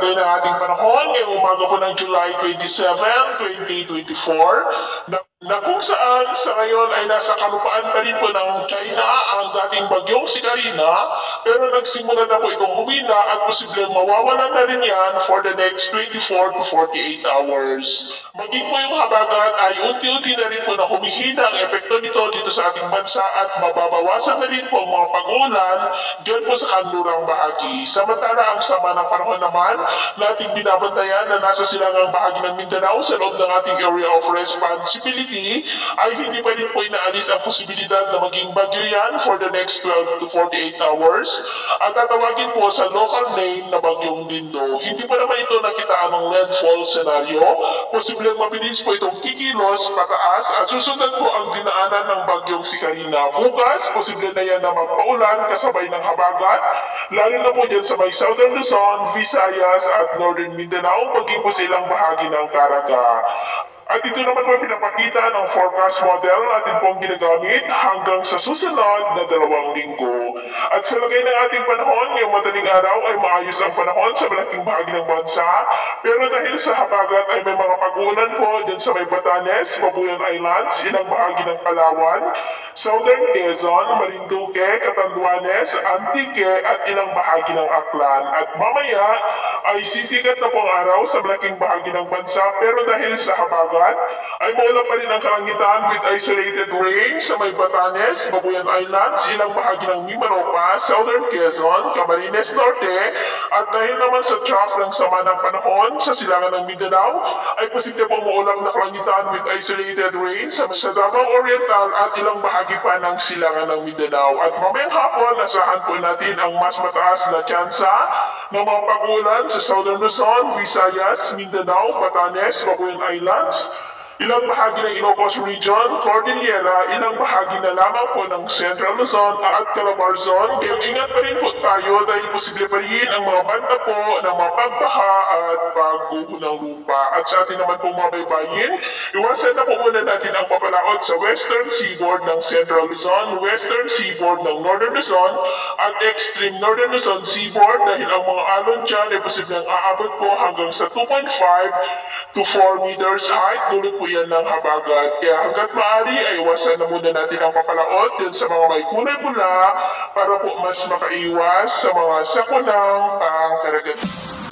lagay ng ating panahon ngayong umaga po ng July 27, 2024 na kung saan sa ngayon ay nasa kalupaan pa rin po ng China ang dating bagyong si Karina, pero nagsimula na po itong humina at posibleng mawawalan na rin yan for the next 24 to 48 hours. Maging po yung habagat ay unti-unti na rin po na humihina ang epekto nito dito sa ating bansa at mababawasan na rin po ang mga pag-ulan dyan po sa kanlurang bahagi. Samantala ang sama ng panahon naman nating binabantayan na nasa silangang bahagi ng Mindanao sa loob ng ating area of responsibility ay hindi pa rin po inaalis ang posibilidad na maging bagyo yan for the next 12 to 48 hours at tatawagin po sa local name na bagyong Dindo. Hindi pa naman ito nakitaan ng landfall scenario. Posibleng mabilis po itong kikilos pataas at susundan po ang dinaanan ng bagyong si Karina. Bukas, posible na yan na magpaulan kasabay ng habagat, lalo na po dyan sa may Southern Luzon, Visayas at Northern Mindanao, maging po silang bahagi ng Caraga. At ito naman po pinapakita ng forecast model natin pong ginagamit hanggang sa susunod na 2 linggo. At sa lagay ng ating panahon, ngayong madaling araw ay maayos ang panahon sa malaking bahagi ng bansa. Pero dahil sa habagat ay may mga pag-uulan po dyan sa may Batanes, Babuyan Islands, ilang bahagi ng Palawan, Southern Quezon, Marinduque, Catanduanes, Antique at ilang bahagi ng Aklan. At mamaya ay sisikat na po ang araw sa malaking bahagi ng bansa, pero dahil sa habagat ay maulan pa rin ang kalangitan with isolated rain sa may Batanes, Babuyan Islands, ilang bahagi ng Mimaropa, Southern Quezon, Camarines Norte, at dahil naman sa trough ng sama ng panahon sa silangan ng Mindanao, ay posible pong maulan na kalangitan with isolated rain sa Davao Oriental at ilang bahagi pa ng silangan ng Mindanao. At mamayang hapon, nasahan po natin ang mas mataas na tsansa ng mga pag-ulan sa Southern Luzon, Visayas, Mindanao, Batanes, Babuyan Islands, ilang bahagi ng Ilocos Region, Cordillera, ilang bahagi na lamang po ng Central Luzon at Calabarzon. Kaya ingat pa rin po tayo dahil posible pa rin ang mga banta po ng mga pagbaha at pagguho ng lupa. At sa atin naman po mga baybayin, iwasan na po muna natin ang papalaot sa Western Seaboard ng Central Luzon, Western Seaboard ng Northern Luzon, at Extreme Northern Luzon Seaboard dahil ang mga alon dyan ay posibleng aabot po hanggang sa 2.5 to 4 meters height. Dulot po yan ng habagat. Kaya hanggat maaari ay iwasan na muna natin ang papalaot dyan sa mga may kulay pula para po mas makaiwas sa mga sakunang pangkaragatan.